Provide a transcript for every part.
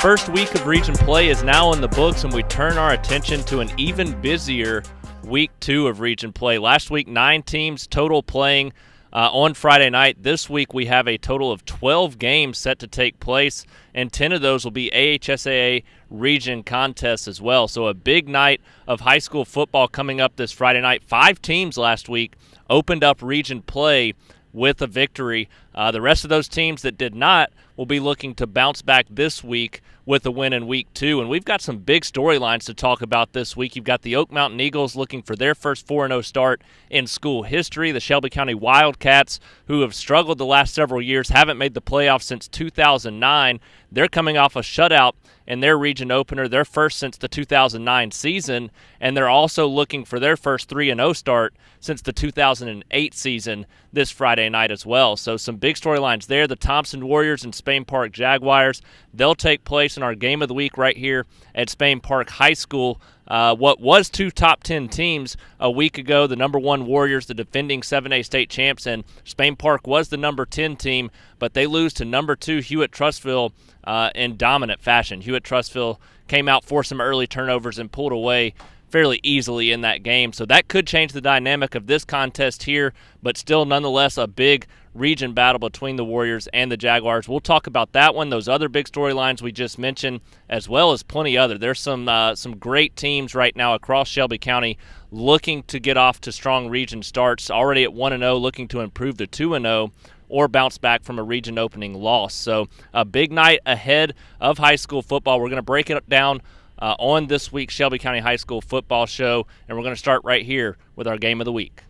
first week of region play is now in the books, and we turn our attention to an even busier week 2 of region play. Last week, 9 teams total playing on Friday night. This week, we have a total of 12 games set to take place, and 10 of those will be AHSAA region contests as well. So a big night of high school football coming up this Friday night. 5 teams last week opened up region play with a victory. The rest of those teams that did not will be looking to bounce back this week with a win in week 2. And we've got some big storylines to talk about this week. You've got the Oak Mountain Eagles looking for their first 4-0 start in school history. The Shelby County Wildcats, who have struggled the last several years, haven't made the playoffs since 2009. They're coming off a shutout in their region opener, their first since the 2009 season, and they're also looking for their first 3-0 start since the 2008 season this Friday night as well. So some big storylines there. The Thompson Warriors and Spain Park Jaguars, they'll take place in our game of the week right here at Spain Park High School. What was 2 top 10 teams a week ago, the number 1 Warriors, the defending 7A state champs, and Spain Park was the number 10 team, but they lose to number 2 Hewitt-Trussville in dominant fashion. Hewitt-Trussville came out for some early turnovers and pulled away fairly easily in that game. So that could change the dynamic of this contest here, but still nonetheless a big region battle between the Warriors and the Jaguars. We'll talk about that one, those other big storylines we just mentioned, as well as plenty other. There's some great teams right now across Shelby County looking to get off to strong region starts, already at 1-0, looking to improve to 2-0 or bounce back from a region opening loss. So a big night ahead of high school football. We're going to break it down on this week's Shelby County High School Football Show, and we're going to start right here with our game of the week.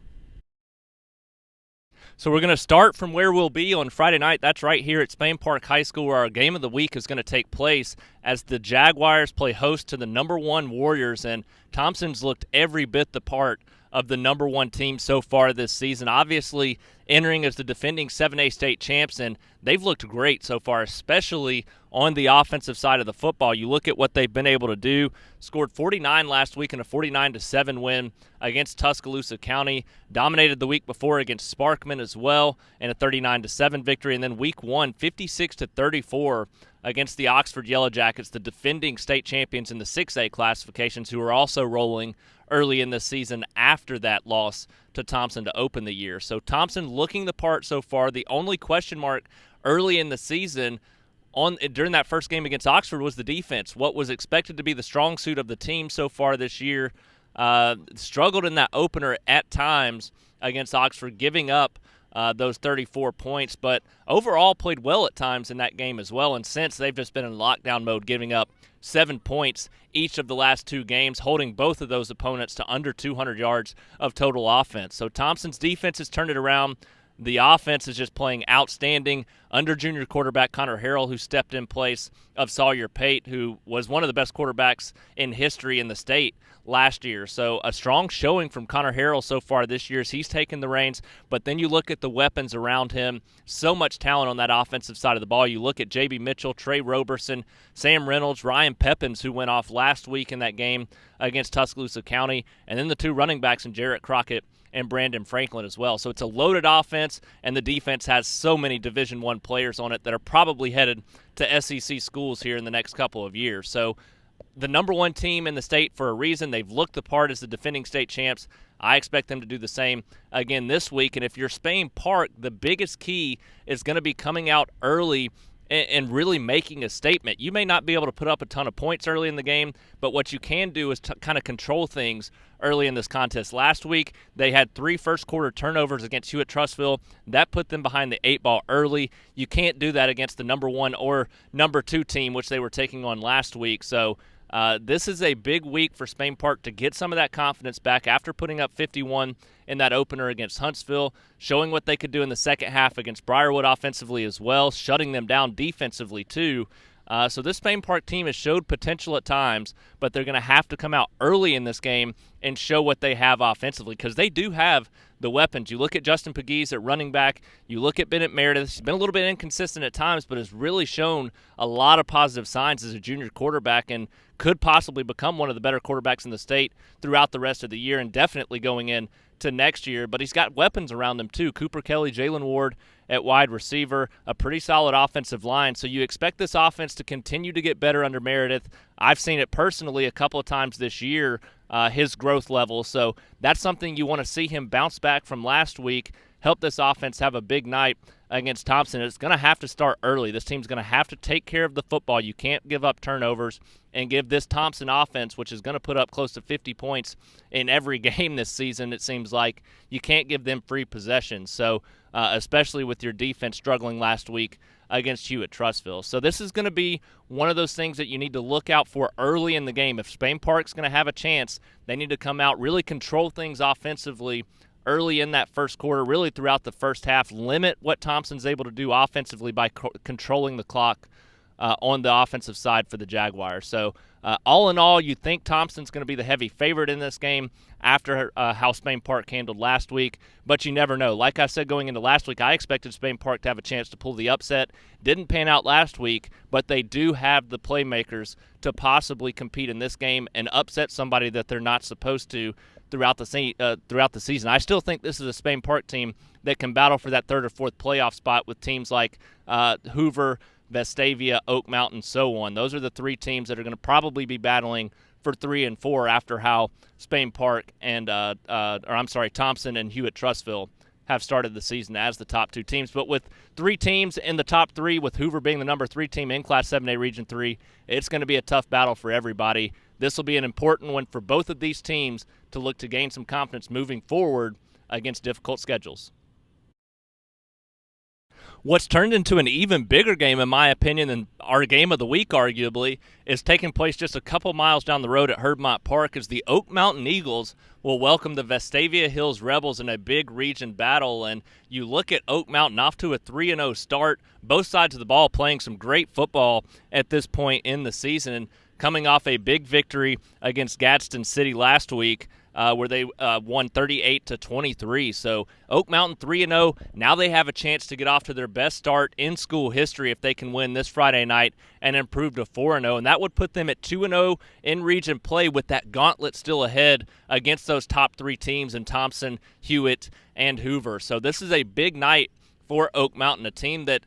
So we're going to start from where we'll be on Friday night. That's right here at Spain Park High School, where our game of the week is going to take place as the Jaguars play host to the number 1 Warriors, and Thompson's looked every bit the part of the number 1 team so far this season, obviously entering as the defending 7A state champs, and they've looked great so far, especially on the offensive side of the football. You look at what they've been able to do, scored 49 last week in a 49-7 win against Tuscaloosa County, dominated the week before against Sparkman as well in a 39-7 victory, and then week 1, 56-34 against the Oxford Yellow Jackets, the defending state champions in the 6A classifications, who are also rolling early in the season after that loss to Thompson to open the year. So Thompson looking the part so far. The only question mark early in the season during that first game against Oxford was the defense. What was expected to be the strong suit of the team so far this year struggled in that opener at times against Oxford, giving up those 34 points, but overall played well at times in that game as well. And since, they've just been in lockdown mode, giving up 7 points each of the last 2 games, holding both of those opponents to under 200 yards of total offense. So Thompson's defense has turned it around. The offense is just playing outstanding under junior quarterback Connor Harrell, who stepped in place of Sawyer Pate, who was one of the best quarterbacks in history in the state last year. So a strong showing from Connor Harrell so far this year as he's taken the reins. But then you look at the weapons around him, so much talent on that offensive side of the ball. You look at J.B. Mitchell, Trey Roberson, Sam Reynolds, Ryan Peppins, who went off last week in that game against Tuscaloosa County, and then the 2 running backs in Jarrett Crockett and Brandon Franklin as well. So it's a loaded offense, and the defense has so many Division I players on it that are probably headed to SEC schools here in the next couple of years. So the number 1 team in the state for a reason. They've looked the part as the defending state champs. I expect them to do the same again this week. And if you're Spain Park, the biggest key is going to be coming out early and really making a statement. You may not be able to put up a ton of points early in the game, but what you can do is kind of control things early in this contest. Last week, they had 3 first-quarter turnovers against Hewitt-Trussville. That put them behind the 8 ball early. You can't do that against the number 1 or number 2 team, which they were taking on last week. So this is a big week for Spain Park to get some of that confidence back after putting up 51 in that opener against Huntsville, showing what they could do in the second half against Briarwood offensively as well, shutting them down defensively too. So this Spain Park team has showed potential at times, but they're going to have to come out early in this game and show what they have offensively, because they do have the weapons. You look at Justin Pegues at running back. You look at Bennett Meredith. He's been a little bit inconsistent at times, but has really shown a lot of positive signs as a junior quarterback and could possibly become one of the better quarterbacks in the state throughout the rest of the year, and definitely going in to next year, but he's got weapons around him too. Cooper Kelly, Jalen Ward at wide receiver, a pretty solid offensive line. So you expect this offense to continue to get better under Meredith. I've seen it personally a couple of times this year, his growth level. So that's something you want to see him bounce back from last week, help this offense have a big night against Thompson. It's going to have to start early. This team's going to have to take care of the football. You can't give up turnovers and give this Thompson offense, which is going to put up close to 50 points in every game this season, it seems like, you can't give them free possessions. So especially with your defense struggling last week against Hewitt-Trussville. So this is going to be one of those things that you need to look out for early in the game. If Spain Park's going to have a chance, they need to come out, really control things offensively early in that first quarter, really throughout the first half, limit what Thompson's able to do offensively by controlling the clock on the offensive side for the Jaguars. So all in all, you think Thompson's going to be the heavy favorite in this game after how Spain Park handled last week, but you never know. Like I said going into last week, I expected Spain Park to have a chance to pull the upset. Didn't pan out last week, but they do have the playmakers to possibly compete in this game and upset somebody that they're not supposed to throughout the season. I still think this is a Spain Park team that can battle for that third or fourth playoff spot with teams like Hoover, Vestavia, Oak Mountain, so on. Those are the three teams that are going to probably be battling for 3 and 4 after how Spain Park and Thompson and Hewitt-Trussville have started the season as the top two teams. But with three teams in the top three, with Hoover being the number 3 team in Class 7A Region 3, it's going to be a tough battle for everybody. This will be an important one for both of these teams to look to gain some confidence moving forward against difficult schedules. What's turned into an even bigger game, in my opinion, than our game of the week, arguably, is taking place just a couple miles down the road at Herbmont Park as the Oak Mountain Eagles will welcome the Vestavia Hills Rebels in a big region battle. And you look at Oak Mountain off to a 3-0 start, both sides of the ball playing some great football at this point in the season, coming off a big victory against Gadsden City last week, where they won 38-23. So Oak Mountain 3-0. Now they have a chance to get off to their best start in school history if they can win this Friday night and improve to 4-0. And that would put them at 2-0 in region play with that gauntlet still ahead against those top 3 teams in Thompson, Hewitt, and Hoover. So this is a big night for Oak Mountain, a team that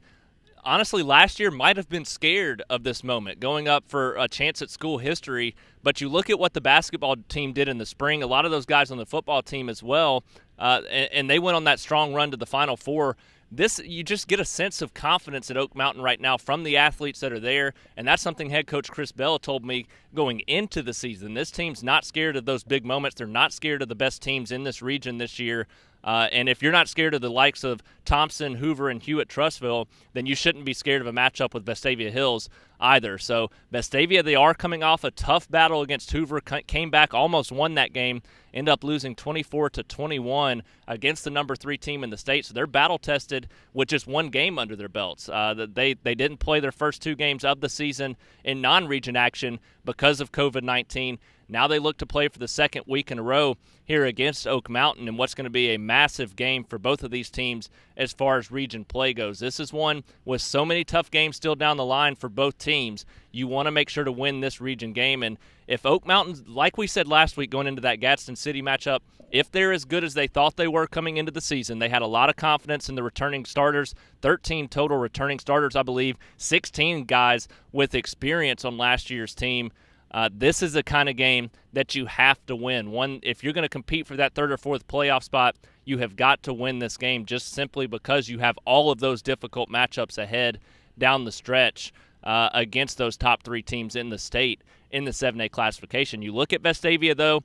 honestly last year might have been scared of this moment, going up for a chance at school history. But you look at what the basketball team did in the spring, a lot of those guys on the football team as well, and they went on that strong run to the Final Four. You just get a sense of confidence at Oak Mountain right now from the athletes that are there, and that's something head coach Chris Bell told me going into the season. This team's not scared of those big moments. They're not scared of the best teams in this region this year. And if you're not scared of the likes of Thompson, Hoover, and Hewitt-Trussville, then you shouldn't be scared of a matchup with Vestavia Hills either. So Vestavia, they are coming off a tough battle against Hoover, came back, almost won that game, ended up losing 24-21 against the number 3 team in the state. So they're battle-tested with just one game under their belts. They didn't play their first 2 games of the season in non-region action because of COVID-19. Now they look to play for the second week in a row here against Oak Mountain, and what's going to be a massive game for both of these teams as far as region play goes. This is one with so many tough games still down the line for both teams. You want to make sure to win this region game, and if Oak Mountain, like we said last week going into that Gadsden City matchup, if they're as good as they thought they were coming into the season, they had a lot of confidence in the returning starters, 13 total returning starters, I believe, 16 guys with experience on last year's team. This is the kind of game that you have to win. If you're going to compete for that third or fourth playoff spot, you have got to win this game just simply because you have all of those difficult matchups ahead down the stretch against those top 3 teams in the state in the 7A classification. You look at Vestavia, though,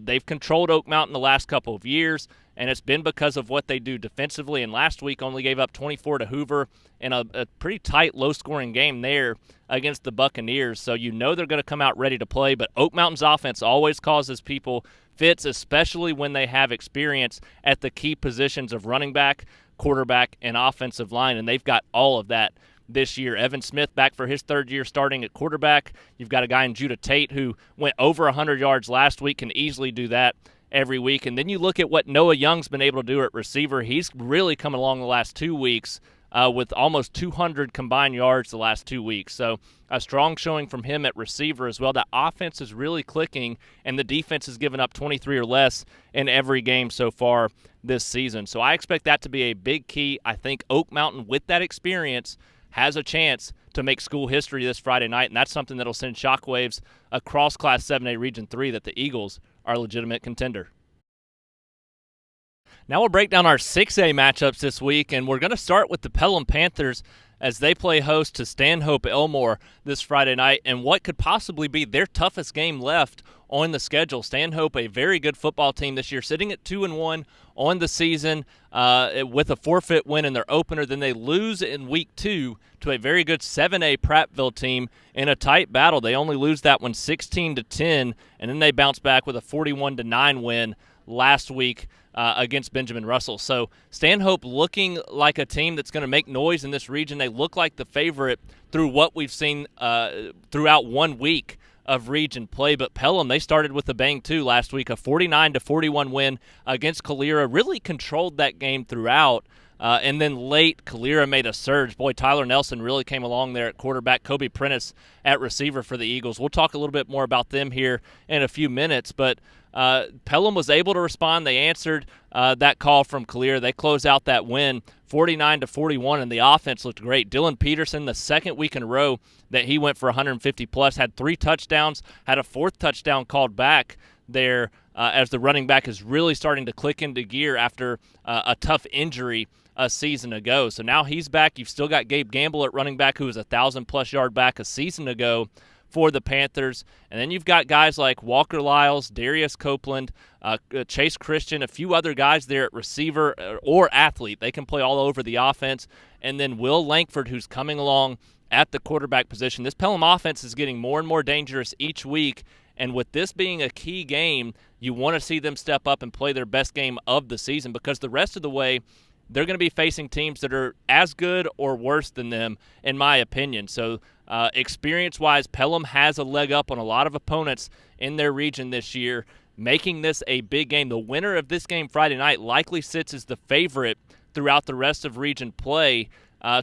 they've controlled Oak Mountain the last couple of years, and it's been because of what they do defensively. And last week only gave up 24 to Hoover in a pretty tight, low-scoring game there against the Buccaneers. So you know they're going to come out ready to play. But Oak Mountain's offense always causes people fits, especially when they have experience at the key positions of running back, quarterback, and offensive line. And they've got all of that this year. Evan Smith back for his 3rd year starting at quarterback. You've got a guy in Judah Tate who went over 100 yards last week, can easily do that every week. And then you look at what Noah Young's been able to do at receiver. He's really come along the last 2 weeks with almost 200 combined yards the last 2 weeks. So a strong showing from him at receiver as well. That offense is really clicking, and the defense has given up 23 or less in every game so far this season. So I expect that to be a big key. I think Oak Mountain, with that experience, has a chance to make school history this Friday night, and that's something that will send shockwaves across Class 7A Region 3 that the Eagles are a legitimate contender. Now we'll break down our 6A matchups this week, and we're going to start with the Pelham Panthers as they play host to Stanhope Elmore this Friday night, and what could possibly be their toughest game left on the schedule. Stanhope, a very good football team this year, sitting at 2-1 on the season with a forfeit win in their opener. Then they lose in week 2 to a very good 7A Prattville team in a tight battle. They only lose that one 16-10, and then they bounce back with a 41-9 win last week against Benjamin Russell. So Stanhope looking like a team that's going to make noise in this region. They look like the favorite through what we've seen throughout 1 week of region play. But Pelham, they started with a bang too last week, a 49-41 win against Calera. Really controlled that game throughout. And then late, Calera made a surge. Boy, Tyler Nelson really came along there at quarterback. Kobe Prentice at receiver for the Eagles. We'll talk a little bit more about them here in a few minutes. But Pelham was able to respond. They answered that call from Calera. They closed out that win 49-41, and the offense looked great. Dylan Peterson, the second week in a row that he went for 150-plus, had 3 touchdowns, had a 4th touchdown called back there as the running back is really starting to click into gear after a tough injury a season ago. So now he's back. You've still got Gabe Gamble at running back, who was a 1,000-plus yard back a season ago for the Panthers. And then you've got guys like Walker Lyles, Darius Copeland, Chase Christian, a few other guys there at receiver or athlete. They can play all over the offense. And then Will Langford, who's coming along at the quarterback position. This Pelham offense is getting more and more dangerous each week. And with this being a key game, you want to see them step up and play their best game of the season, because the rest of the way, they're going to be facing teams that are as good or worse than them, in my opinion. So experience-wise, Pelham has a leg up on a lot of opponents in their region this year, making this a big game. The winner of this game Friday night likely sits as the favorite throughout the rest of region play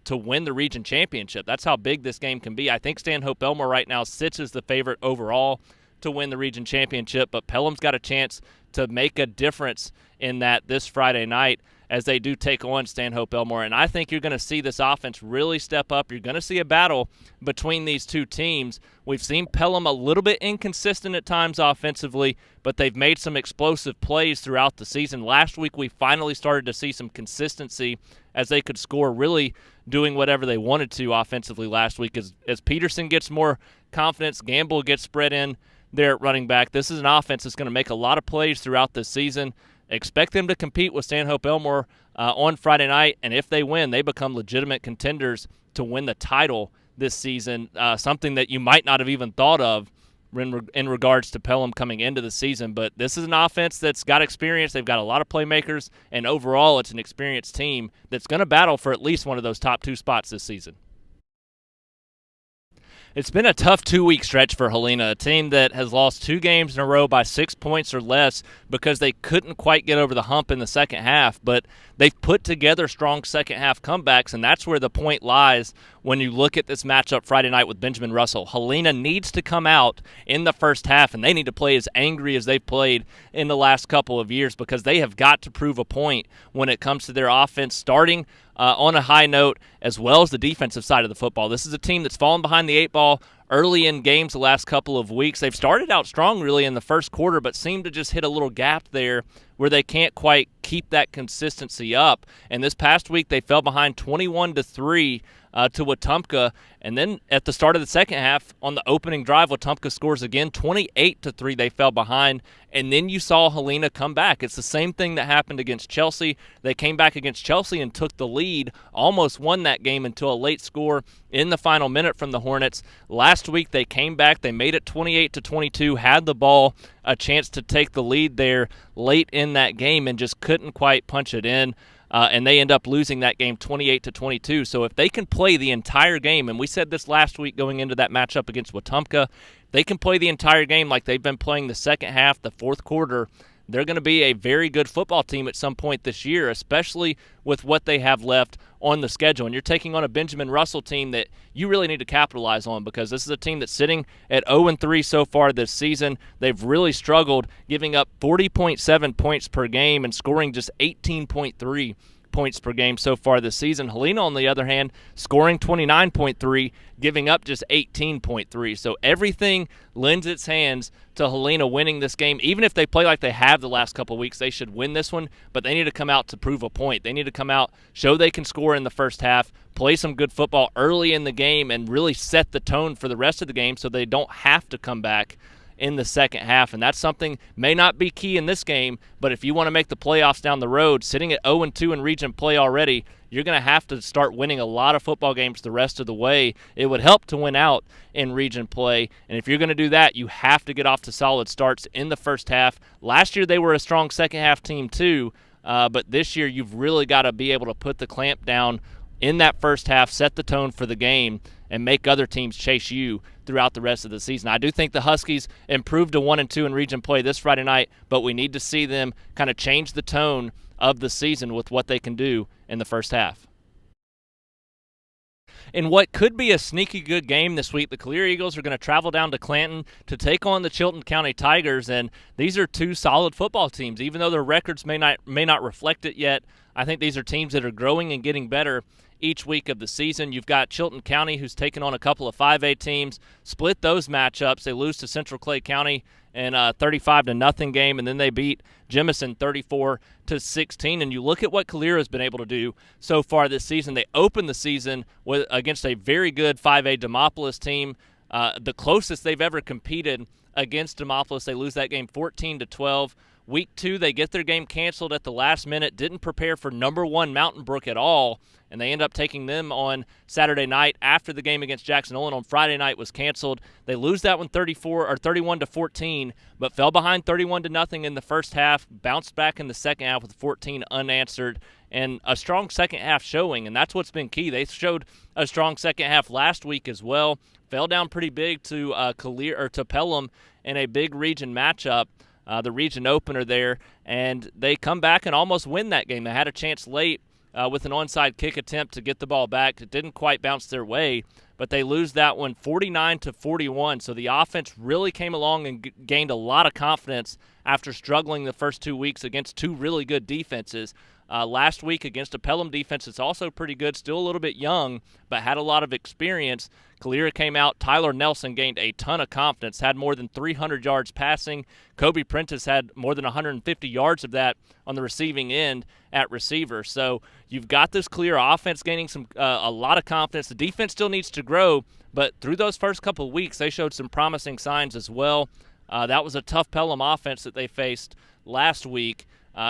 to win the region championship. That's how big this game can be. I think Stanhope Elmore right now sits as the favorite overall to win the region championship, but Pelham's got a chance to make a difference in that this Friday night as they do take on Stanhope Elmore. And I think you're going to see this offense really step up. You're going to see a battle between these two teams. We've seen Pelham a little bit inconsistent at times offensively, but they've made some explosive plays throughout the season. Last week we finally started to see some consistency as they could score, really doing whatever they wanted to offensively last week. As Peterson gets more confidence, Gamble gets spread in there at running back. This is an offense that's going to make a lot of plays throughout this season. Expect them to compete with Stanhope Elmore on Friday night, and if they win, they become legitimate contenders to win the title this season, something that you might not have even thought of in regards to Pelham coming into the season. But this is an offense that's got experience. They've got a lot of playmakers, and overall it's an experienced team that's going to battle for at least one of those top 2 spots this season. It's been a tough 2-week stretch for Helena, a team that has lost 2 games in a row by 6 points or less because they couldn't quite get over the hump in the second half. But they've put together strong second-half comebacks, and that's where the point lies when you look at this matchup Friday night with Benjamin Russell. Helena needs to come out in the first half, and they need to play as angry as they've played in the last couple of years, because they have got to prove a point when it comes to their offense starting on a high note, as well as the defensive side of the football. This is a team that's fallen behind the 8 ball early in games the last couple of weeks. They've started out strong really in the first quarter, but seem to just hit a little gap there where they can't quite keep that consistency up. And this past week they fell behind 21-3 to Wetumpka, and then at the start of the second half on the opening drive, Wetumpka scores again, 28-3. They fell behind, and then you saw Helena come back. It's the same thing that happened against Chelsea. They came back against Chelsea and took the lead, almost won that game until a late score in the final minute from the Hornets. Last week they came back, they made it 28-22, had the ball, a chance to take the lead there late in that game, and just couldn't quite punch it in. And they end up losing that game 28-22. So if they can play the entire game, and we said this last week going into that matchup against Wetumpka, they can play the entire game like they've been playing the second half, the fourth quarter, they're going to be a very good football team at some point this year, especially with what they have left on the schedule. And you're taking on a Benjamin Russell team that you really need to capitalize on, because this is a team that's sitting at 0-3 so far this season. They've really struggled, giving up 40.7 points per game and scoring just 18.3 points per game so far this season. Helena, on the other hand, scoring 29.3, giving up just 18.3. So everything lends its hands to Helena winning this game. Even if they play like they have the last couple of weeks, they should win this one, but they need to come out to prove a point. They need to come out, show they can score in the first half, play some good football early in the game, and really set the tone for the rest of the game so they don't have to come back in the second half. And that's something may not be key in this game, but if you want to make the playoffs down the road, sitting at 0-2 in region play already, you're going to have to start winning a lot of football games the rest of the way. It would help to win out in region play, and if you're going to do that, you have to get off to solid starts in the first half. Last year they were a strong second half team too, but this year you've really got to be able to put the clamp down in that first half, set the tone for the game, and make other teams chase you throughout the rest of the season. I do think the Huskies improved to 1-2 in region play this Friday night, but we need to see them kind of change the tone of the season with what they can do in the first half. In what could be a sneaky good game this week, the Calera Eagles are going to travel down to Clanton to take on the Chilton County Tigers, and these are two solid football teams. Even though their records may not reflect it yet, I think these are teams that are growing and getting better each week of the season. You've got Chilton County, who's taken on a couple of 5A teams, split those matchups. They lose to Central Clay County in a 35-0 game, and then they beat Jemison 34-16. And you look at what Calera has been able to do so far this season. They opened the season against a very good 5A Demopolis team, the closest they've ever competed against Demopolis. They lose that game 14-12. Week 2, they get their game canceled at the last minute, didn't prepare for number 1 Mountain Brook at all, and they end up taking them on Saturday night after the game against Jackson Olin on Friday night was canceled. They lose that one 31-14, but fell behind 31-0 in the first half, bounced back in the second half with 14 unanswered, and a strong second half showing, and that's what's been key. They showed a strong second half last week as well, fell down pretty big to Pelham in a big region matchup. The region opener there, and they come back and almost win that game. They had a chance late with an onside kick attempt to get the ball back. It didn't quite bounce their way, but they lose that one 49-41. So the offense really came along and gained a lot of confidence after struggling the first 2 weeks against two really good defenses. Last week against a Pelham defense that's also pretty good, still a little bit young, but had a lot of experience. Calera came out. Tyler Nelson gained a ton of confidence, had more than 300 yards passing. Kobe Prentice had more than 150 yards of that on the receiving end at receiver. So you've got this Calera offense gaining a lot of confidence. The defense still needs to grow, but through those first couple of weeks, they showed some promising signs as well. That was a tough Pelham offense that they faced last week.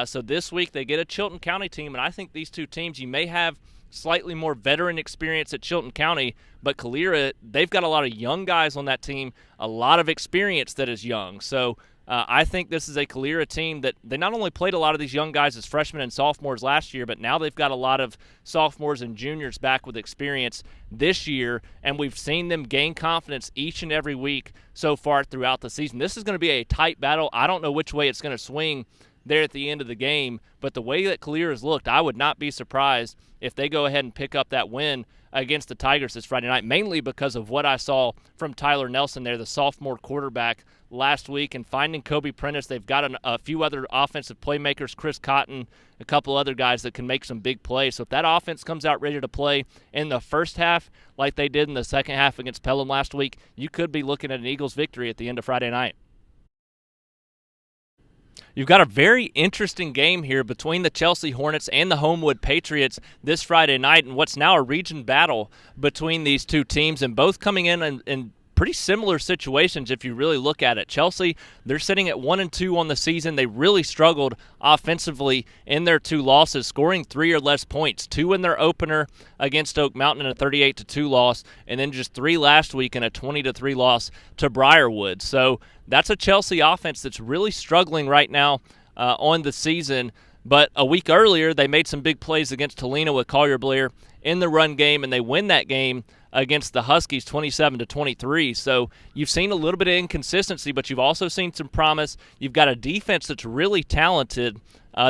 So this week they get a Chilton County team, and I think these two teams, you may have slightly more veteran experience at Chilton County, but Calera, they've got a lot of young guys on that team, a lot of experience that is young. So I think this is a Calera team that they not only played a lot of these young guys as freshmen and sophomores last year, but now they've got a lot of sophomores and juniors back with experience this year, and we've seen them gain confidence each and every week so far throughout the season. This is going to be a tight battle. I don't know which way it's going to swing there at the end of the game, but the way that Calera has looked, I would not be surprised if they go ahead and pick up that win against the Tigers this Friday night, mainly because of what I saw from Tyler Nelson there, the sophomore quarterback last week, and finding Kobe Prentice. They've got a few other offensive playmakers, Chris Cotton, a couple other guys that can make some big plays. So if that offense comes out ready to play in the first half like they did in the second half against Pelham last week, you could be looking at an Eagles victory at the end of Friday night. You've got a very interesting game here between the Chelsea Hornets and the Homewood Patriots this Friday night, and what's now a region battle between these two teams, and both coming in pretty similar situations if you really look at it. Chelsea, they're sitting at 1-2 on the season. They really struggled offensively in their two losses, scoring 3 or less points. 2 in their opener against Oak Mountain in a 38-2 loss, and then just 3 last week in a 20-3 loss to Briarwood. So that's a Chelsea offense that's really struggling right now on the season. But a week earlier, they made some big plays against Helena with Collier Blair in the run game, and they win that game against the Huskies 27-23. So you've seen a little bit of inconsistency, but you've also seen some promise. You've got a defense that's really talented.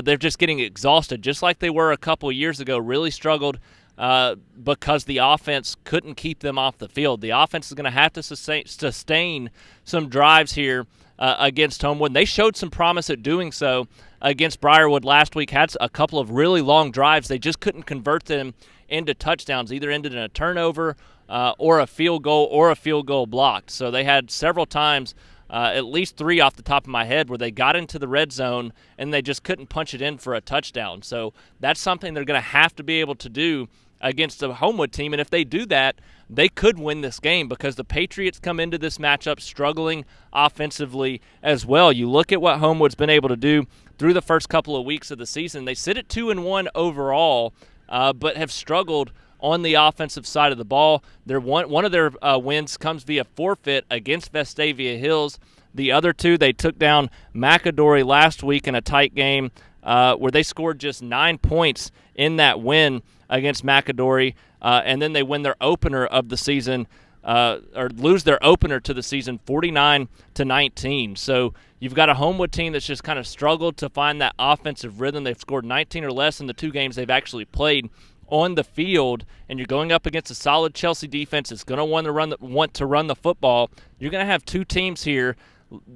They're just getting exhausted, just like they were a couple of years ago, really struggled because the offense couldn't keep them off the field. The offense is going to have to sustain some drives here against Homewood. They showed some promise at doing so against Briarwood last week, had a couple of really long drives. They just couldn't convert them into touchdowns, either ended in a turnover or a field goal blocked. So they had several times, at least 3 off the top of my head, where they got into the red zone and they just couldn't punch it in for a touchdown. So that's something they're going to have to be able to do against the Homewood team, and if they do that, they could win this game because the Patriots come into this matchup struggling offensively as well. You look at what Homewood's been able to do through the first couple of weeks of the season. They sit at 2-1 overall, but have struggled on the offensive side of the ball. One of their wins comes via forfeit against Vestavia Hills. The other 2, they took down McAdory last week in a tight game where they scored just 9 points in that win against McAdory, and then they win their opener of the season, or lose their opener to the season 49-19. So you've got a Homewood team that's just kind of struggled to find that offensive rhythm. They've scored 19 or less in the 2 games they've actually played on the field, and you're going up against a solid Chelsea defense that's going to want to run the football. You're going to have 2 teams here.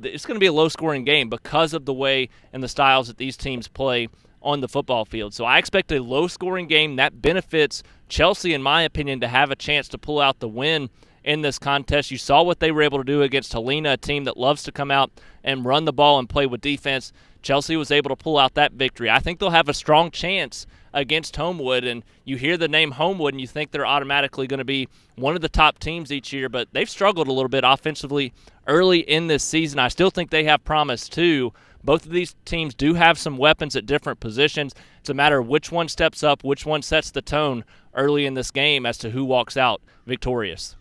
It's going to be a low-scoring game because of the way and the styles that these teams play on the football field. So I expect a low-scoring game that benefits Chelsea, in my opinion, to have a chance to pull out the win in this contest. You saw what they were able to do against Helena, a team that loves to come out and run the ball and play with defense. Chelsea was able to pull out that victory. I think they'll have a strong chance against Homewood, and you hear the name Homewood and you think they're automatically going to be one of the top teams each year, but they've struggled a little bit offensively early in this season. I still think they have promise too. Both of these teams do have some weapons at different positions. It's a matter of which one steps up, which one sets the tone early in this game as to who walks out victorious.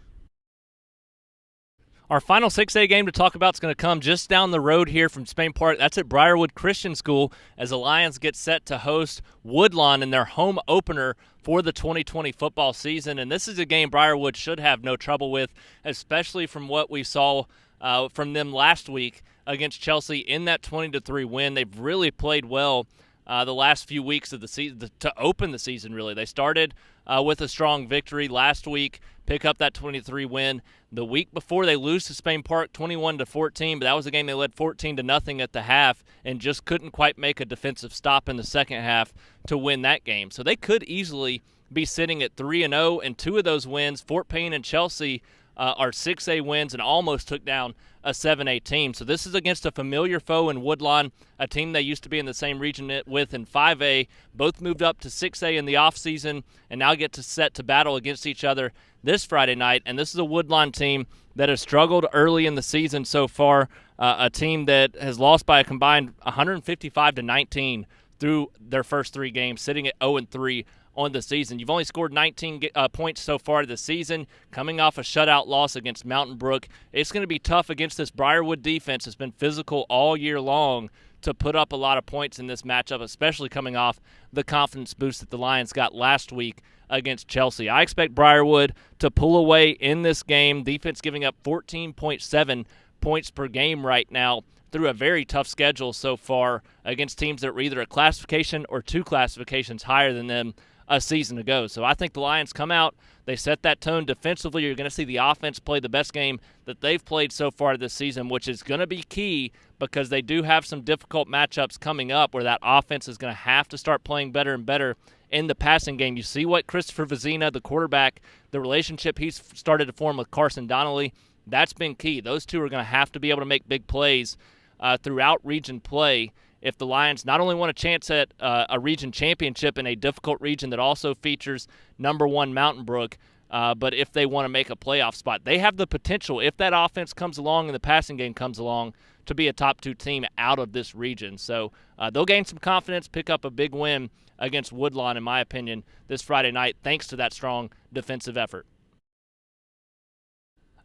Our final 6A game to talk about is going to come just down the road here from Spain Park. That's at Briarwood Christian School as the Lions get set to host Woodlawn in their home opener for the 2020 football season. And this is a game Briarwood should have no trouble with, especially from what we saw from them last week against Chelsea in that 20-3 win. They've really played well the last few weeks of the season to open the season, really. They started with a strong victory last week, pick up that 23 win. The week before, they lose to Spain Park 21-14, but that was a game they led 14-0 at the half and just couldn't quite make a defensive stop in the second half to win that game. So they could easily be sitting at 3-0, and 2 of those wins, Fort Payne and Chelsea, are 6A wins and almost took down a 7A team. So this is against a familiar foe in Woodlawn, a team they used to be in the same region with in 5A. Both moved up to 6A in the offseason and now get to set to battle against each other this Friday night. And this is a Woodlawn team that has struggled early in the season so far, a team that has lost by a combined 155-19 through their first 3 games, sitting at 0-3 on the season. You've only scored 19 points so far this season, coming off a shutout loss against Mountain Brook. It's going to be tough against this Briarwood defense. It's been physical all year long to put up a lot of points in this matchup, especially coming off the confidence boost that the Lions got last week against Chelsea. I expect Briarwood to pull away in this game. Defense giving up 14.7 points per game right now through a very tough schedule so far against teams that are either a classification or 2 classifications higher than them a season ago. So I think the Lions come out, they set that tone defensively. You're going to see the offense play the best game that they've played so far this season, which is going to be key because they do have some difficult matchups coming up where that offense is going to have to start playing better and better in the passing game. You see what Christopher Vizina, the quarterback, the relationship he's started to form with Carson Donnelly, that's been key. Those 2 are going to have to be able to make big plays throughout region play if the Lions not only want a chance at a region championship in a difficult region that also features number 1 Mountain Brook, but if they want to make a playoff spot. They have the potential, if that offense comes along and the passing game comes along, to be a top 2 team out of this region. So they'll gain some confidence, pick up a big win against Woodlawn, in my opinion, this Friday night, thanks to that strong defensive effort.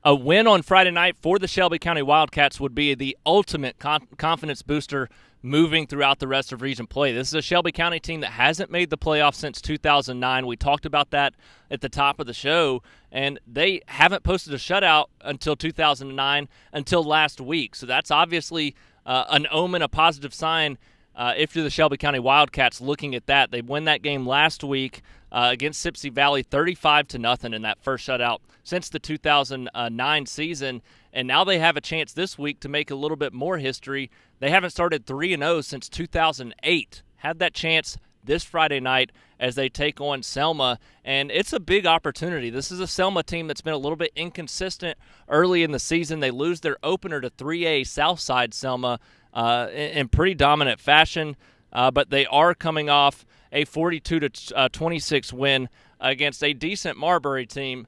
A win on Friday night for the Shelby County Wildcats would be the ultimate confidence booster moving throughout the rest of region play. This is a Shelby County team that hasn't made the playoffs since 2009. We talked about that at the top of the show, and they haven't posted a shutout until 2009, until last week. So that's obviously an omen, a positive sign if you're the Shelby County Wildcats looking at that. They won that game last week against Sipsey Valley 35-0 in that first shutout since the 2009 season, and now they have a chance this week to make a little bit more history. They haven't started 3-0 since 2008. Had that chance this Friday night as they take on Selma, and it's a big opportunity. This is a Selma team that's been a little bit inconsistent early in the season. They lose their opener to 3A Southside Selma in pretty dominant fashion, but they are coming off a 42-26 win against a decent Marbury team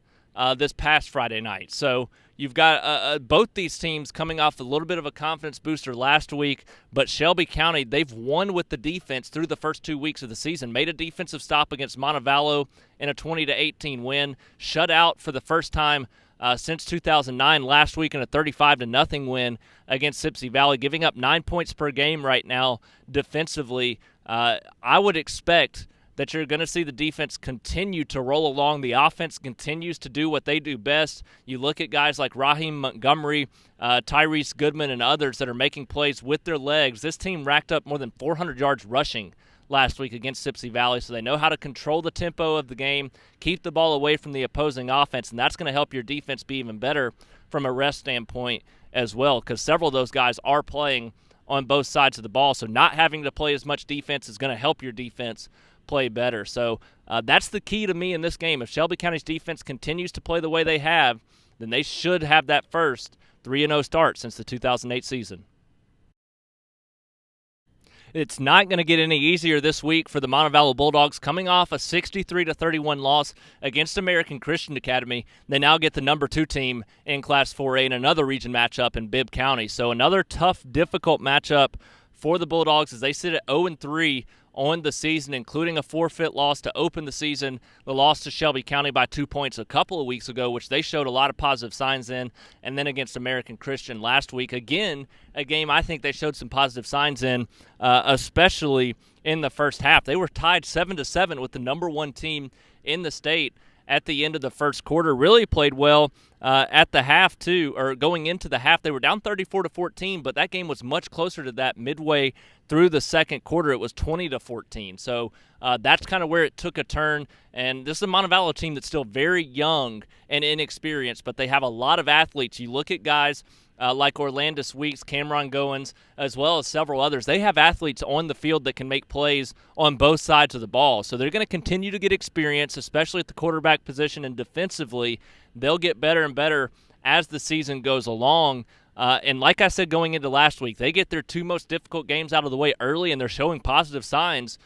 this past Friday night. So you've got both these teams coming off a little bit of a confidence booster last week, but Shelby County, they've won with the defense through the first 2 weeks of the season, made a defensive stop against Montevallo in a 20-18 win, shut out for the first time since 2009 last week in a 35-0 win against Sipsey Valley, giving up 9 points per game right now defensively. I would expect that you're going to see the defense continue to roll along. The offense continues to do what they do best. You look at guys like Raheem Montgomery, Tyrese Goodman, and others that are making plays with their legs. This team racked up more than 400 yards rushing last week against Sipsey Valley, so they know how to control the tempo of the game, keep the ball away from the opposing offense, and that's going to help your defense be even better from a rest standpoint as well, because several of those guys are playing on both sides of the ball, so not having to play as much defense is going to help your defense play better. So that's the key to me in this game. If Shelby County's defense continues to play the way they have, then they should have that first 3-0 start since the 2008 season. It's not going to get any easier this week for the Montevallo Bulldogs. Coming off a 63-31 loss against American Christian Academy, they now get the number 2 team in Class 4A in another region matchup in Bibb County. So another tough, difficult matchup for the Bulldogs as they sit at 0-3 on the season, including a forfeit loss to open the season, the loss to Shelby County by 2 points a couple of weeks ago, which they showed a lot of positive signs in, and then against American Christian last week. Again, a game I think they showed some positive signs in, especially in the first half. They were tied 7-7 with the number 1 team in the state at the end of the first quarter. Really played well at the half too, or going into the half. They were down 34-14, but that game was much closer to that midway through the second quarter. It was 20-14. So that's kind of where it took a turn. And this is a Montevallo team that's still very young and inexperienced, but they have a lot of athletes. You look at guys like Orlandis Weeks, Cameron Goins, as well as several others. They have athletes on the field that can make plays on both sides of the ball. So they're going to continue to get experience, especially at the quarterback position, and defensively, they'll get better and better as the season goes along. And like I said going into last week, they get their 2 most difficult games out of the way early, and they're showing positive signs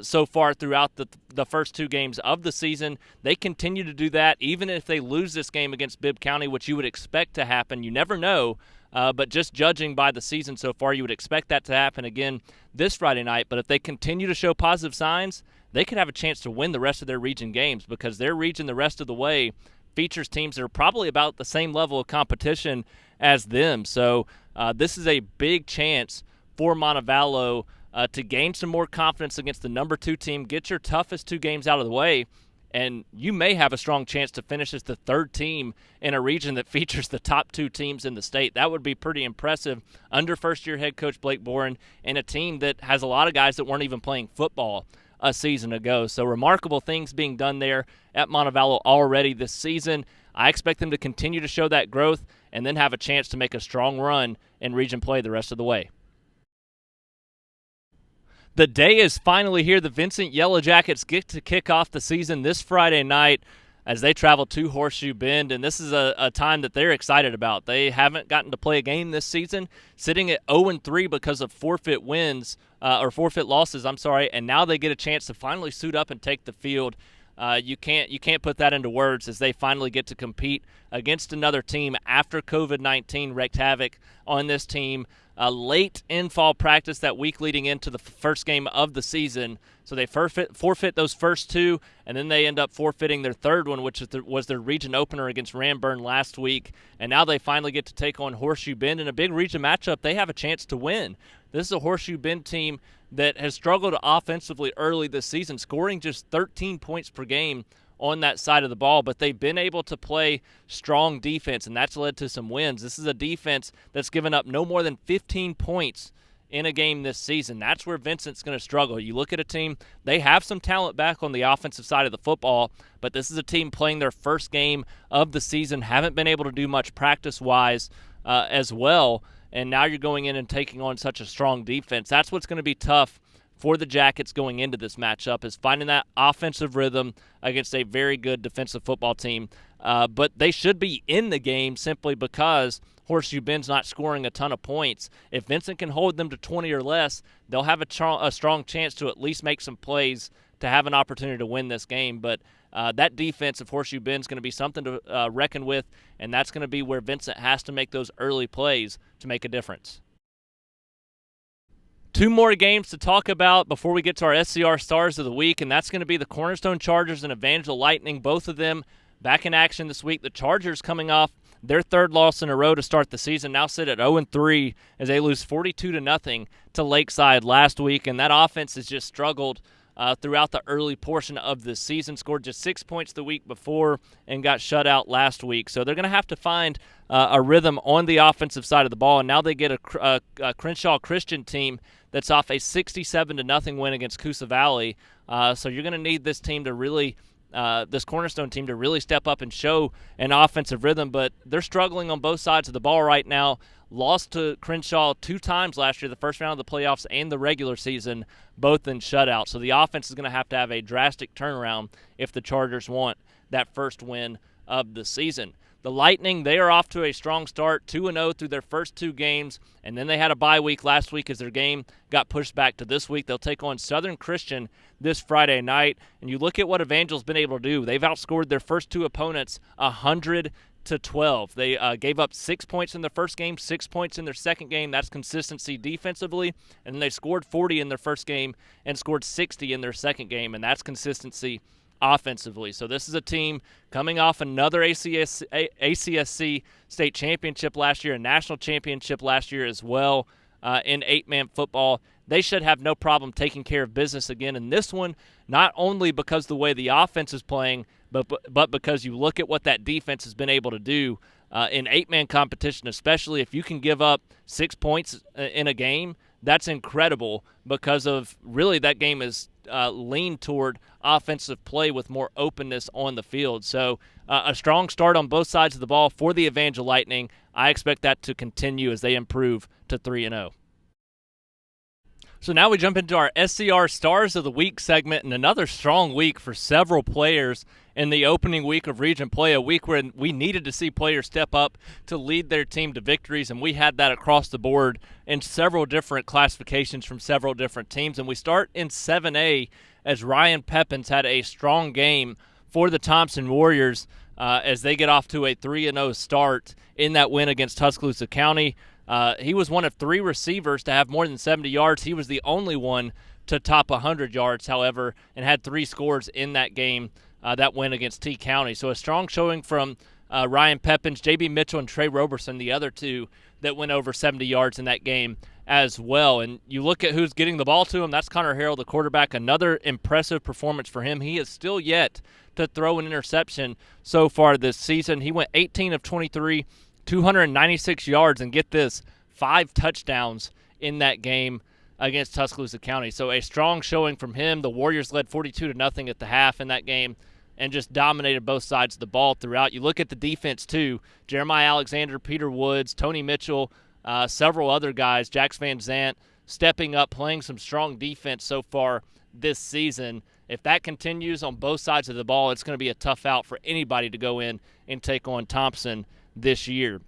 so far throughout the first 2 games of the season. They continue to do that, even if they lose this game against Bibb County, which you would expect to happen. You never know, but just judging by the season so far, you would expect that to happen again this Friday night. But if they continue to show positive signs, they could have a chance to win the rest of their region games, because their region the rest of the way features teams that are probably about the same level of competition as them. So this is a big chance for Montevallo to gain some more confidence against the number 2 team, get your toughest 2 games out of the way, and you may have a strong chance to finish as the 3rd team in a region that features the top 2 teams in the state. That would be pretty impressive under first-year head coach Blake Boren and a team that has a lot of guys that weren't even playing football a season ago. So remarkable things being done there at Montevallo already this season. I expect them to continue to show that growth and then have a chance to make a strong run in region play the rest of the way. The day is finally here. The Vincent Yellow Jackets get to kick off the season this Friday night as they travel to Horseshoe Bend, and this is a time that they're excited about. They haven't gotten to play a game this season, sitting at 0-3 because of forfeit losses, and now they get a chance to finally suit up and take the field. You can't put that into words as they finally get to compete against another team after COVID-19 wreaked havoc on this team. late in fall practice that week leading into the first game of the season. So they forfeit those first two, and then they end up forfeiting their third one, which was their region opener against Ranburn last week. And now they finally get to take on Horseshoe Bend in a big region matchup. They have a chance to win. This is a Horseshoe Bend team that has struggled offensively early this season, scoring just 13 points per game on that side of the ball, but they've been able to play strong defense, and that's led to some wins. This is a defense that's given up no more than 15 points in a game this season. That's where Vincent's going to struggle. You look at a team, they have some talent back on the offensive side of the football, but this is a team playing their first game of the season, haven't been able to do much practice-wise as well, and now you're going in and taking on such a strong defense. That's what's going to be tough for the Jackets going into this matchup, is finding that offensive rhythm against a very good defensive football team. But they should be in the game simply because Horseshoe Bend's not scoring a ton of points. If Vincent can hold them to 20 or less, they'll have a strong chance to at least make some plays to have an opportunity to win this game. But that defense of Horseshoe Bend is going to be something to reckon with, and that's going to be where Vincent has to make those early plays to make a difference. Two more games to talk about before we get to our SCR Stars of the week, and that's going to be the Cornerstone Chargers and Evangel Lightning, both of them back in action this week. The Chargers coming off their third loss in a row to start the season, now sit at 0-3 as they lose 42-0 to Lakeside last week, and that offense has just struggled throughout the early portion of the season. Scored just 6 points the week before and got shut out last week. So they're going to have to find a rhythm on the offensive side of the ball, and now they get a Crenshaw Christian team that's off a 67-0 win against Coosa Valley. So you're going to need this team to really this Cornerstone team to really step up and show an offensive rhythm, but they're struggling on both sides of the ball right now. Lost to Crenshaw 2 times last year, the first round of the playoffs and the regular season, both in shutout. So the offense is going to have a drastic turnaround if the Chargers want that first win of the season. The Lightning, they are off to a strong start, 2-0 through their first 2 games, and then they had a bye week last week as their game got pushed back to this week. They'll take on Southern Christian this Friday night, and you look at what Evangel's been able to do. They've outscored their first 2 opponents 100-12. They gave up 6 points in their first game, 6 points in their second game. That's consistency defensively, and then they scored 40 in their first game and scored 60 in their second game, and that's consistency offensively. So this is a team coming off another ACSC state championship last year, a national championship last year as well in 8-man football. They should have no problem taking care of business again in this one, not only because of the way the offense is playing, but because you look at what that defense has been able to do in 8-man competition, especially if you can give up 6 points in a game. That's incredible because of really that game is leaned toward offensive play with more openness on the field. So a strong start on both sides of the ball for the Evangel Lightning. I expect that to continue as they improve to 3-0. So now we jump into our SCR Stars of the Week segment, and another strong week for several players in the opening week of region play, a week where we needed to see players step up to lead their team to victories, and we had that across the board in several different classifications from several different teams. And we start in 7A as Ryan Pepins had a strong game for the Thompson Warriors as they get off to a 3-0 start in that win against Tuscaloosa County. He was one of 3 receivers to have more than 70 yards. He was the only one to top 100 yards, however, and had 3 scores in that game, that win against T County. So a strong showing from Ryan Pepins, J.B. Mitchell, and Trey Roberson, the other 2 that went over 70 yards in that game as well. And you look at who's getting the ball to him, that's Connor Harrell, the quarterback. Another impressive performance for him. He is still yet to throw an interception so far this season. He went 18 of 23, 296 yards, and get this, 5 touchdowns in that game against Tuscaloosa County. So a strong showing from him. The Warriors led 42-0 at the half in that game and just dominated both sides of the ball throughout. You look at the defense too. Jeremiah Alexander, Peter Woods, Tony Mitchell, several other guys, Jax Van Zant, stepping up, playing some strong defense so far this season. If that continues on both sides of the ball, it's going to be a tough out for anybody to go in and take on Thompson this year.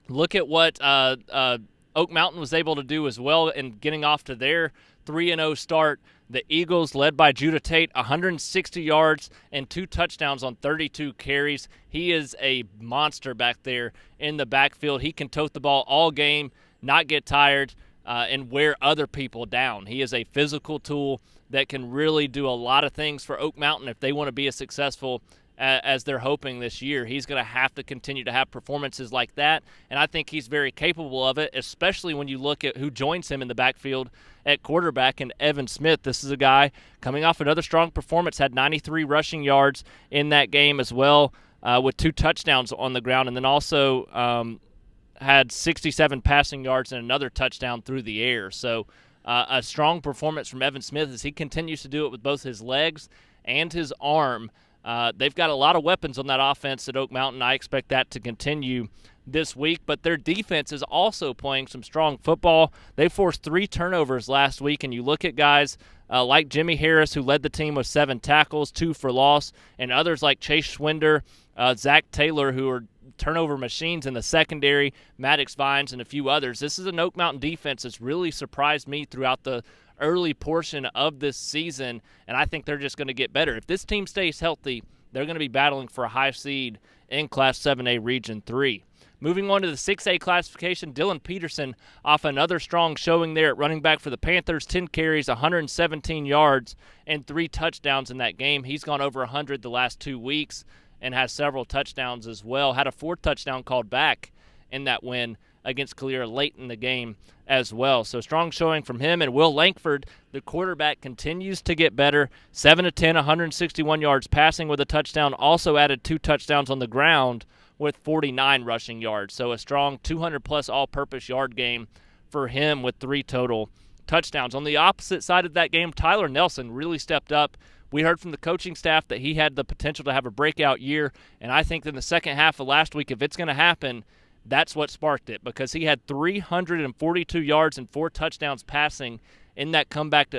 Look at what Oak Mountain was able to do as well in getting off to their 3-0 start. The Eagles, led by Judah Tate, 160 yards and 2 touchdowns on 32 carries. He is a monster back there in the backfield. He can tote the ball all game. not get tired, and wear other people down. He is a physical tool that can really do a lot of things for Oak Mountain if they want to be as successful as they're hoping this year. He's going to have to continue to have performances like that, and I think he's very capable of it, especially when you look at who joins him in the backfield at quarterback in Evan Smith. This is a guy coming off another strong performance, had 93 rushing yards in that game as well, with 2 touchdowns on the ground, and then also had 67 passing yards and another touchdown through the air. So a strong performance from Evan Smith as he continues to do it with both his legs and his arm. They've got a lot of weapons on that offense at Oak Mountain. I expect that to continue this week, but their defense is also playing some strong football. They forced 3 turnovers last week, and you look at guys like Jimmy Harris, who led the team with 7 tackles, 2 for loss, and others like Chase Schwinder, Zach Taylor, who are turnover machines in the secondary, Maddox Vines, and a few others. This is an Oak Mountain defense that's really surprised me throughout the early portion of this season, and I think they're just going to get better. If this team stays healthy, they're going to be battling for a high seed in Class 7A Region 3. Moving on to the 6A classification, Dylan Peterson off another strong showing there at running back for the Panthers, 10 carries, 117 yards, and 3 touchdowns in that game. He's gone over 100 the last 2 weeks and has several touchdowns as well. Had a 4th touchdown called back in that win against Calera late in the game as well. So strong showing from him. And Will Langford, the quarterback, continues to get better. 7 of 10, 161 yards passing with a touchdown. Also added 2 touchdowns on the ground with 49 rushing yards. So a strong 200-plus all-purpose yard game for him with 3 total touchdowns. On the opposite side of that game, Tyler Nelson really stepped up. We heard from the coaching staff that he had the potential to have a breakout year, and I think in the second half of last week, if it's going to happen, that's what sparked it, because he had 342 yards and 4 touchdowns passing in that comeback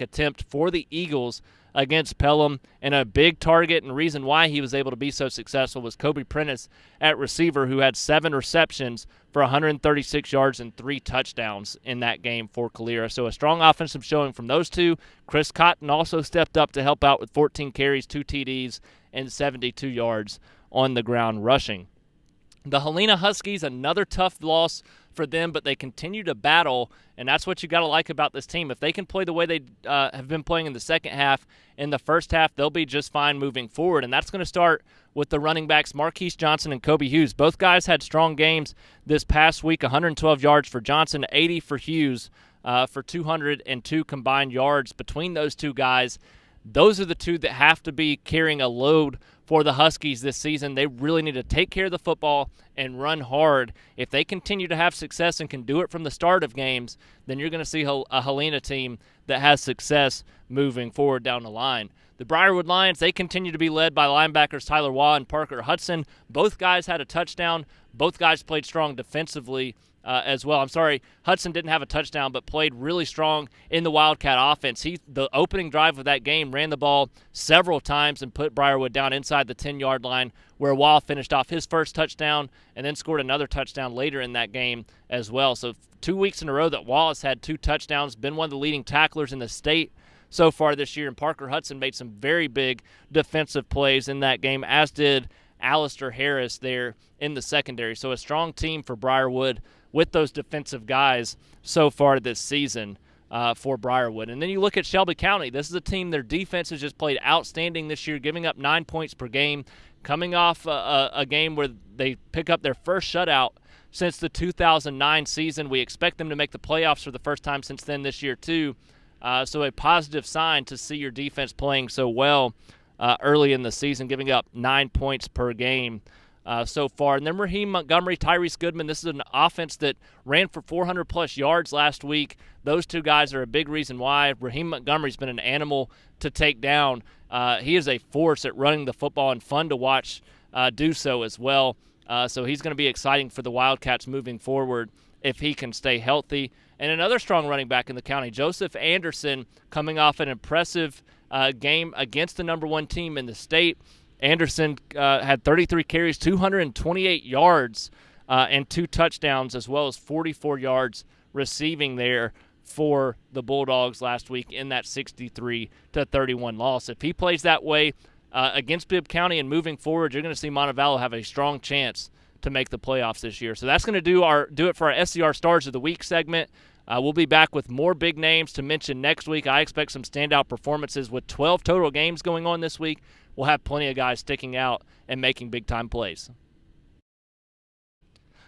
attempt for the Eagles against Pelham. And a big target and reason why he was able to be so successful was Kobe Prentice at receiver, who had 7 receptions for 136 yards and 3 touchdowns in that game for Calera. So a strong offensive showing from those two. Chris Cotton also stepped up to help out with 14 carries, 2 TDs, and 72 yards on the ground rushing. The Helena Huskies, another tough loss for them, but they continue to battle, and that's what you got to like about this team. If they can play the way they have been playing in the second half, in the first half, they'll be just fine moving forward, and that's going to start with the running backs Marquise Johnson and Kobe Hughes. Both guys had strong games this past week, 112 yards for Johnson, 80 for Hughes, for 202 combined yards between those two guys. Those are the two that have to be carrying a load for the Huskies this season. They really need to take care of the football and run hard. If they continue to have success and can do it from the start of games, then you're going to see a Helena team that has success moving forward down the line. The Briarwood Lions, they continue to be led by linebackers Tyler Waugh and Parker Hudson. Both guys had a touchdown. Both guys played strong defensively as well. Hudson didn't have a touchdown, but played really strong in the Wildcat offense. The opening drive of that game, ran the ball several times and put Briarwood down inside the 10-yard line, where Waugh finished off his first touchdown and then scored another touchdown later in that game as well. So 2 weeks in a row that Waugh has had 2 touchdowns, been one of the leading tacklers in the state so far this year, and Parker Hudson made some very big defensive plays in that game, as did Alistair Harris there in the secondary. So a strong team for Briarwood with those defensive guys so far this season for Briarwood. And then you look at Shelby County. This is a team, their defense has just played outstanding this year, giving up 9 points per game, coming off a game where they pick up their first shutout since the 2009 season. We expect them to make the playoffs for the first time since then this year too. So a positive sign to see your defense playing so well early in the season, giving up 9 points per game so far. And then Raheem Montgomery, Tyrese Goodman. This is an offense that ran for 400-plus yards last week. Those two guys are a big reason why. Raheem Montgomery's been an animal to take down. He is a force at running the football and fun to watch do so as well. So he's going to be exciting for the Wildcats moving forward if he can stay healthy. And another strong running back in the county, Joseph Anderson, coming off an impressive game against the number 1 team in the state. Anderson had 33 carries, 228 yards, and 2 touchdowns, as well as 44 yards receiving there for the Bulldogs last week in that 63-31 loss. If he plays that way against Bibb County and moving forward, you're going to see Montevallo have a strong chance to make the playoffs this year. So that's going to do it for our SCR Stars of the Week segment. We'll be back with more big names to mention next week. I expect some standout performances with 12 total games going on this week. We'll have plenty of guys sticking out and making big-time plays.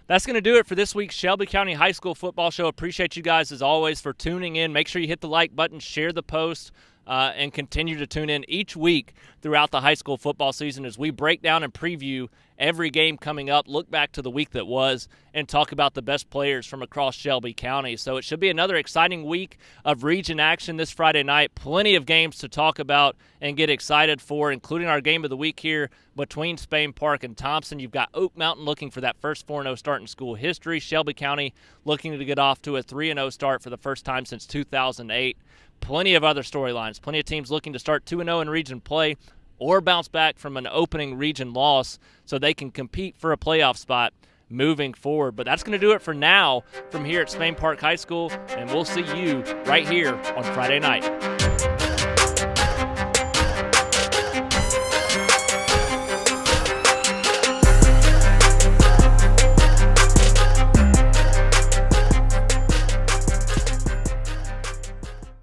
That's going to do it for this week's Shelby County High School Football Show. Appreciate you guys, as always, for tuning in. Make sure you hit the like button, share the post, and continue to tune in each week throughout the high school football season as we break down and preview every game coming up, look back to the week that was, and talk about the best players from across Shelby County. So it should be another exciting week of region action this Friday night. Plenty of games to talk about and get excited for, including our game of the week here between Spain Park and Thompson. You've got Oak Mountain looking for that first 4-0 start in school history. Shelby County looking to get off to a 3-0 start for the first time since 2008. Plenty of other storylines. Plenty of teams looking to start 2-0 in region play or bounce back from an opening region loss so they can compete for a playoff spot moving forward. But that's going to do it for now from here at Spain Park High School, and we'll see you right here on Friday night.